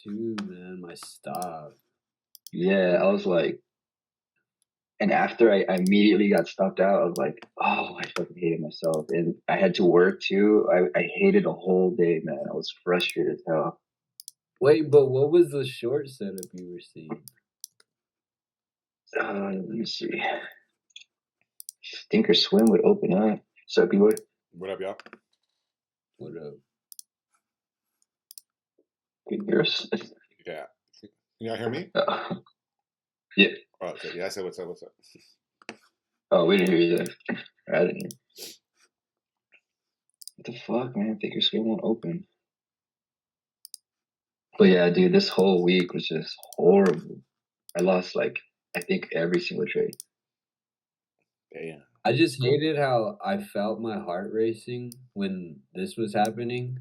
too, man. My stop. Yeah, I was like, and after I immediately got stopped out, I was like, oh, I fucking hated myself. And I had to work too. I hated the whole day, man. I was frustrated as hell. Wait, but what was the short setup you were seeing? Let me see. Stinker Swim would open up. So people, What up, y'all? What up? can hear us? Yeah. Can y'all hear me? Yeah. Oh, okay. Yeah, I said what's up, what's up. Oh, we didn't hear you there. I didn't hear. What the fuck, man? Stinker Swim won't open. But yeah, dude, this whole week was just horrible. I lost like I think every single trade. Damn. I just hated how I felt my heart racing when this was happening,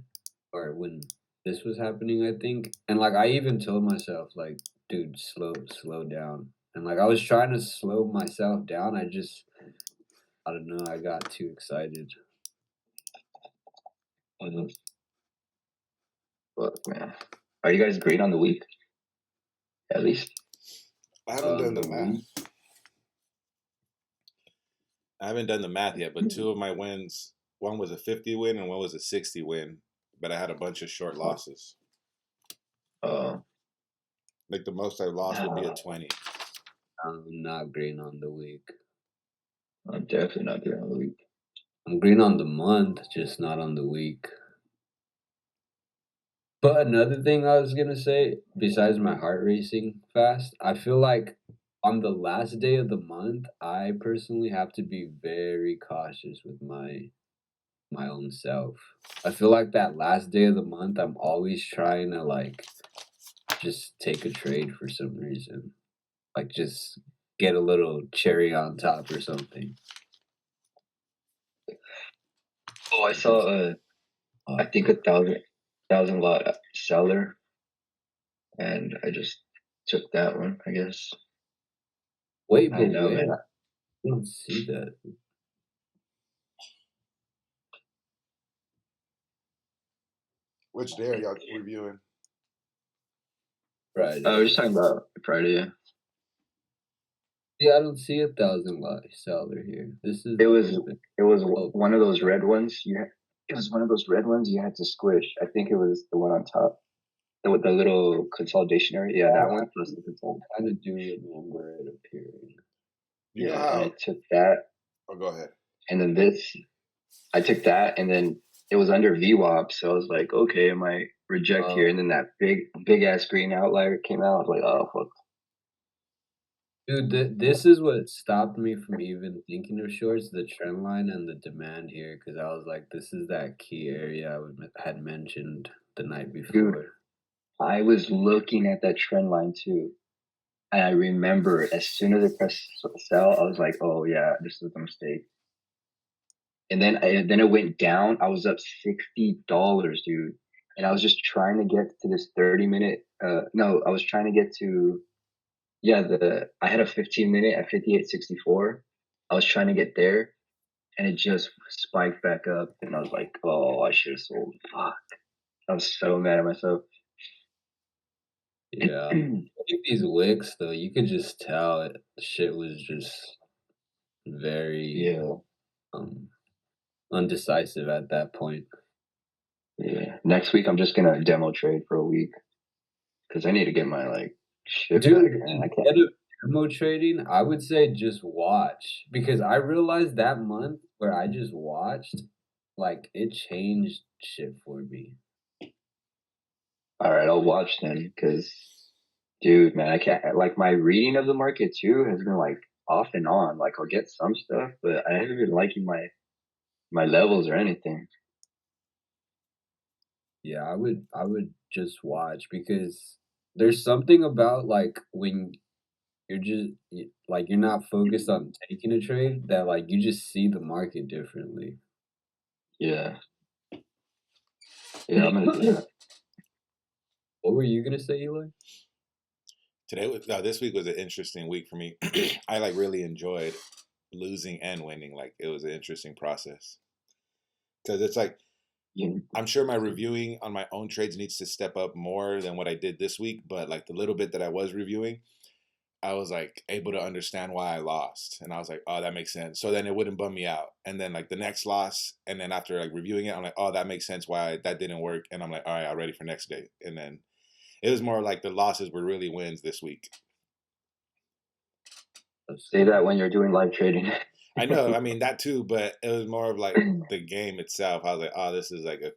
or when this was happening, I think. And like I even told myself, like, dude, slow down. And like I was trying to slow myself down. I don't know, I got too excited. Fuck, man. Are you guys great on the week? At least. I haven't done the The math. week. I haven't done the math yet, but two of my wins, one was a 50 win and one was a 60 win, but I had a bunch of short losses. Like the most I lost would be a 20. I'm not green on the week. I'm definitely not great on the week. I'm green on the month, just not on the week. But another thing I was gonna say, besides my heart racing fast, I feel like on the last day of the month, I personally have to be very cautious with my own self. I feel like that last day of the month, I'm always trying to like just take a trade for some reason, like just get a little cherry on top or something. Oh, I saw I think 1,000 lot seller, and I just took that one. I guess. Wait, I but know, where? man. I don't see that. Which day are y'all reviewing? Friday. I was just talking about Friday. Yeah. Yeah, I don't see 1,000 lot seller here. This is It was oh, one of those red ones. It was one of those red ones you had to squish. I think it was the one on top, with the little consolidation area. Yeah, that one plus the consolidation. I kind of do remember it appearing. You know Yeah, how? and I took that, Oh, go ahead. and then this. I took that, and then it was under VWAP, so I was like, okay, I might reject here. And then that big ass green outlier came out. I was like, oh fuck. Dude, this is what stopped me from even thinking of shorts, the trend line and the demand here, because I was like, this is that key area had mentioned the night Dude, before. I was looking at that trend line too. And I remember as soon as I pressed sell, I was like, oh yeah, this is a mistake. And then it went down. I was up $60, dude. And I was just trying to get to this 30-minute. No, I was trying to get to, yeah, I had a 15-minute at 58.64. I was trying to get there, and it just spiked back up. And I was like, oh, I should have sold. Fuck. I was so mad at myself. Yeah. I think these wicks, though, you could just tell shit was just very Yeah. undecisive at that point. Yeah. Next week, I'm just gonna demo trade for a week because I need to get my like shit Dude, back. Man, I can't. instead of demo trading, I would say just watch because I realized that month where I just watched, like it changed shit for me. All right, I'll watch then because, dude, man, I can't. Like my reading of the market too has been like off and on. Like I'll get some stuff, but I haven't been liking my levels or anything. Yeah, I would just watch because there's something about like when you're just like you're not focused on taking a trade that like you just see the market differently. Yeah, yeah, I'm gonna do that. What were you gonna say, Eli? This week was an interesting week for me. I like really enjoyed losing and winning. Like it was an interesting process because it's like I'm sure my reviewing on my own trades needs to step up more than what I did this week, but like the little bit that I was reviewing, I was like able to understand why I lost. And I was like, oh, that makes sense. So then it wouldn't bum me out. And then like the next loss, and then after like reviewing it, I'm like, oh, that makes sense why that didn't work. And I'm like, all right, I'm ready for next day. And then it was more like the losses were really wins this week. Say that when you're doing live trading. I know, I mean that too, but it was more of like the game itself. I was like, oh, this is like a,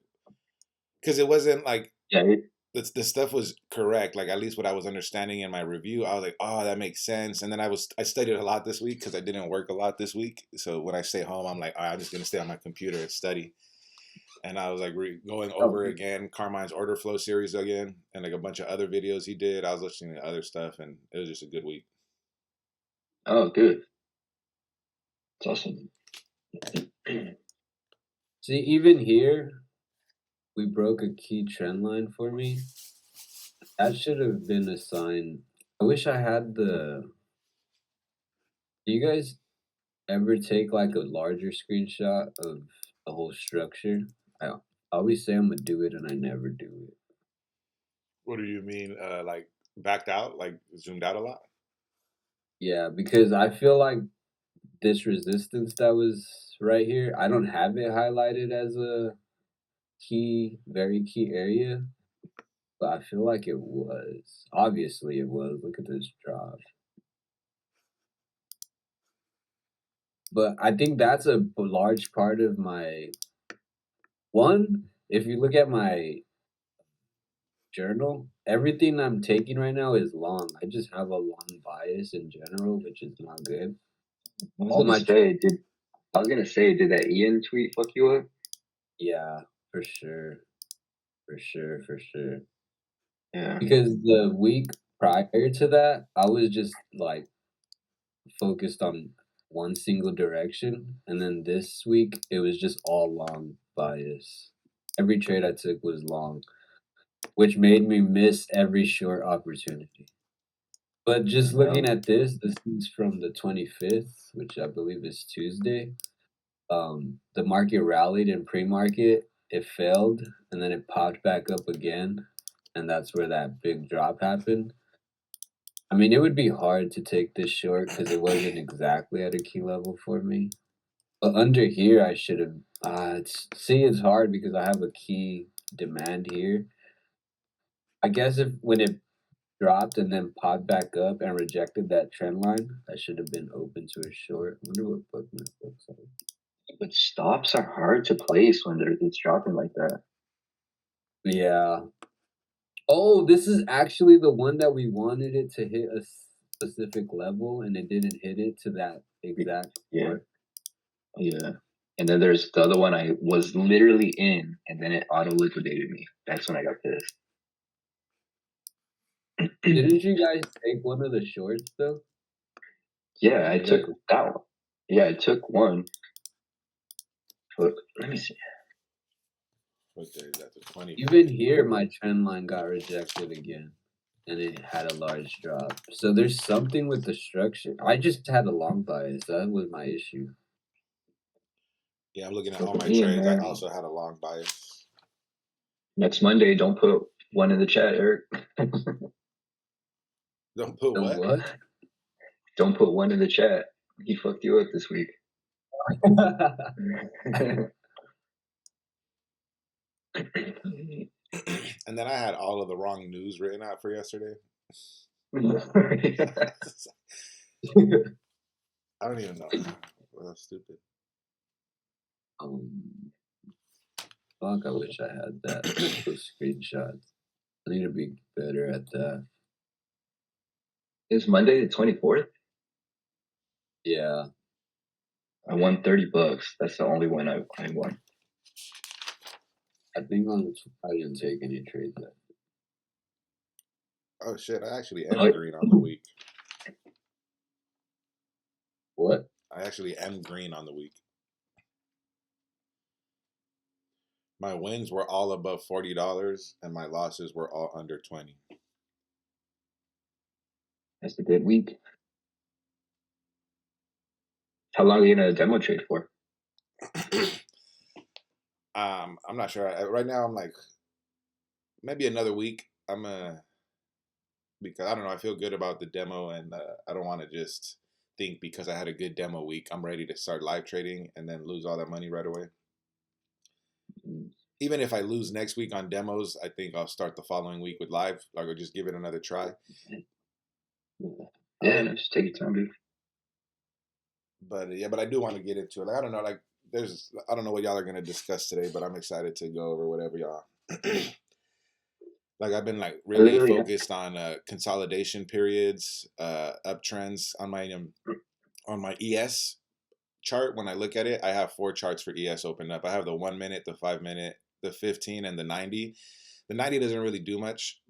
because it wasn't like Yeah, the stuff was correct. Like at least what I was understanding in my review, I was like, oh, that makes sense. And then I studied a lot this week because I didn't work a lot this week. So when I stay home, I'm like, all right, I'm just gonna stay on my computer and study. And I was like going over again Carmine's order flow series again, and like a bunch of other videos he did. I was listening to other stuff, and it was just a good week. oh, good. It's awesome. See, even here, we broke a key trend line for me. That should have been a sign. I wish I had the. Do you guys ever take like a larger screenshot of the whole structure? I always say I'm gonna do it and I never do it. What do you mean? Like backed out, like zoomed out a lot? Yeah, because I feel like this resistance that was right here, I don't have it highlighted as a very key area, but I feel like it was. Obviously, it was. Look at this drop. But I think that's a large part of my one. If you look at my journal, everything I'm taking right now is long. I just have a long bias in general, which is not good. All my I was gonna say, did that Ian tweet fuck you up? yeah, for sure, for sure, for sure. Yeah. Because the week prior to that, I was just like focused on one single direction, and then this week it was just all long bias. Every trade I took was long, which made me miss every short opportunity. But just looking at this is from the 25th, which I believe is Tuesday. The market rallied in pre-market, it failed, and then it popped back up again, and that's where that big drop happened. I mean, it would be hard to take this short because it wasn't exactly at a key level for me. But under here, I should have. It's hard because I have a key demand here. I guess if when it dropped and then popped back up and rejected that trend line, I should have been open to a short. I wonder what bookmap looks like. But stops are hard to place when it's dropping like that. Yeah. Oh, this is actually the one that we wanted it to hit a specific level, and it didn't hit it to that exact mark. Yeah. And then there's the other one I was literally in, and then it auto liquidated me. That's when I got pissed. Didn't you guys take one of the shorts though? Yeah, I took that one. Yeah, I took one. Look, let me see. What day is that? The 20th. Even here, my trend line got rejected again, and it had a large drop. So there's something with the structure. I just had a long bias. That was my issue. Yeah, I'm looking at all my trades. I also had a long bias. Next Monday, don't put one in the chat, Eric. Don't put what? Don't put one in the chat. He fucked you up this week. And then I had all of the wrong news written out for yesterday. I don't even know. Well, that's stupid. Fuck, I wish I had that. Those screenshots. I need to be better at that. It's Monday the 24th? Yeah. I won $30. That's the only one I won. I think I didn't take any trades yet. Oh shit, I actually am green on the week. What? I actually am green on the week. My wins were all above $40 and my losses were all under 20. That's a good week. How long are you gonna demo trade for? I'm not sure. Right now, I'm like maybe another week. Because I don't know. I feel good about the demo, and I don't want to just think because I had a good demo week, I'm ready to start live trading and then lose all that money right away. Even if I lose next week on demos, I think I'll start the following week with live. Like, I'll just give it another try. Yeah, no, just take your time, dude. But yeah, but I do want to get into it. Like, I don't know. Like, I don't know what y'all are gonna discuss today, but I'm excited to go over whatever y'all. Like, I've been like really Literally, focused on consolidation periods, uptrends on my ES chart. When I look at it, I have 4 charts for ES opened up. I have the 1 minute, the 5 minute, the 15, and the 90. The 90 doesn't really do much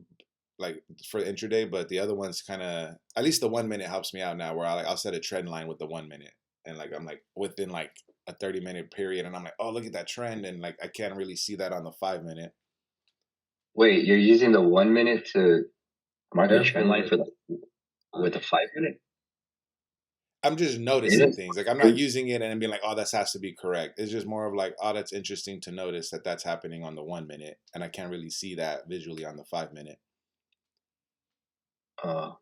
like for intraday, but the other ones kind of, at least the 1 minute helps me out now, where I'll set a trend line with the 1 minute, and like I'm like within like a 30-minute period, and I'm like, oh, look at that trend, and like I can't really see that on the 5 minute. wait, you're using the 1 minute to mark a trend line Careful with the 5 minute? I'm just It noticing is. things. Like, I'm not using it and being like, oh, that has to be correct. It's just more of like, oh, that's interesting to notice that that's happening on the 1 minute, and I can't really see that visually on the 5 minute. Uh,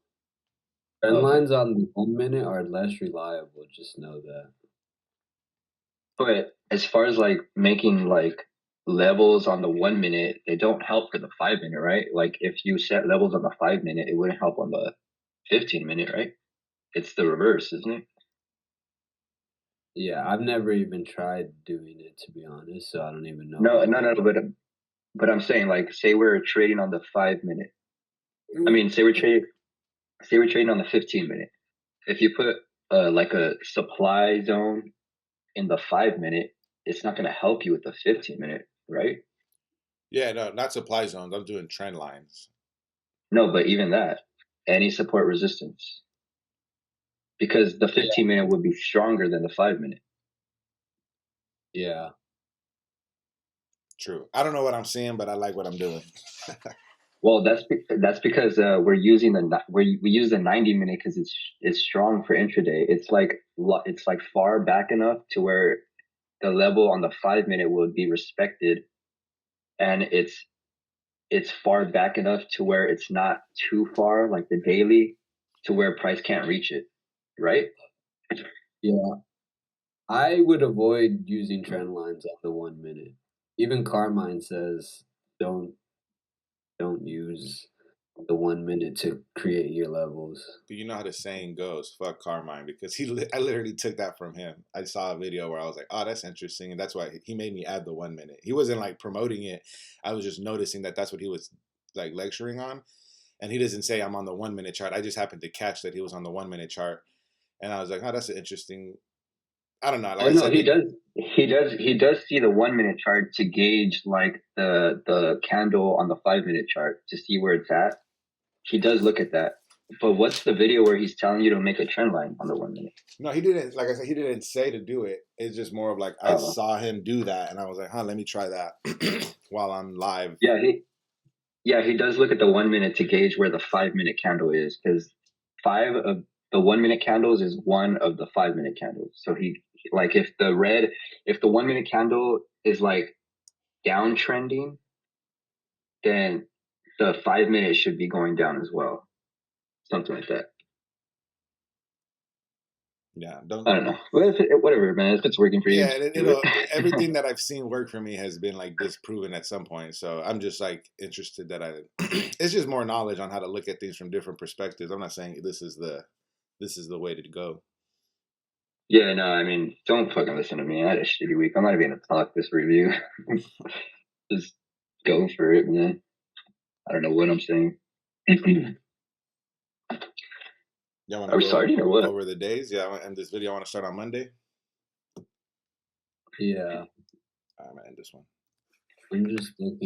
trend okay. lines on the 1 minute are less reliable. Just know that. But as far as like making like levels on the 1 minute, they don't help for the 5 minute, right? Like if you set levels on the 5 minute, it wouldn't help on the 15 minute, right? It's the reverse, isn't it? Yeah, I've never even tried doing it, to be honest, so I don't even know No, how no, that no. works. But I'm saying like, say we're trading on the 5 minute. I mean, say we're trading on the 15 minute. If you put like a supply zone in the 5 minute, it's not going to help you with the 15 minute, right? Yeah, no, not supply zones. I'm doing trend lines. No, but even that, any support resistance, because the Yeah, 15 minute would be stronger than the 5 minute. yeah, True. I don't know what I'm seeing, but I like what I'm doing. Well, that's because we're using we use the 90 minute because it's strong for intraday. It's like far back enough to where the level on the 5 minute would be respected, and it's far back enough to where it's not too far, like the daily, to where price can't reach it, right? yeah. I would avoid using trend lines on the 1 minute. Even Carmine says don't don't use the 1 minute to create your levels. Do you know how the saying goes? Fuck Carmine, because I literally took that from him. I saw a video where I was like, oh, that's interesting, and that's why he made me add the 1 minute. He wasn't like promoting it. I was just noticing that that's what he was like lecturing on, and he doesn't say I'm on the 1 minute chart. I just happened to catch that he was on the 1 minute chart, and I was like, oh, that's an interesting. I don't know. Like Oh I no, said, he does. He does see the 1 minute chart to gauge like the candle on the 5 minute chart to see where it's at. He does look at that. But what's the video where he's telling you to make a trend line on the 1 minute? no, he didn't. Like I said, he didn't say to do it. It's just more of like I Oh, saw him do that, and I was like, huh, let me try that while I'm live. he does look at the 1 minute to gauge where the 5 minute candle is because 5 of the 1 minute candles is one of the 5 minute candles. So he like if the 1 minute candle is like downtrending, then the 5 minute should be going down as well. Something like that. Yeah, I don't know. Well, whatever, man. If it's working for you, yeah, just do it'll it. everything that I've seen work for me has been like disproven at some point. So I'm just like interested that it's just more knowledge on how to look at things from different perspectives. I'm not saying this is the way to go. Yeah, no, I mean, don't fucking listen to me. I had a shitty week. I'm not even gonna talk this review. Just go for it, man. I don't know what I'm saying. Y'all want Are to we go starting or what? over the days? Yeah, I want to end this video. I want to start on Monday. Yeah, I'm gonna end this one. I'm just looking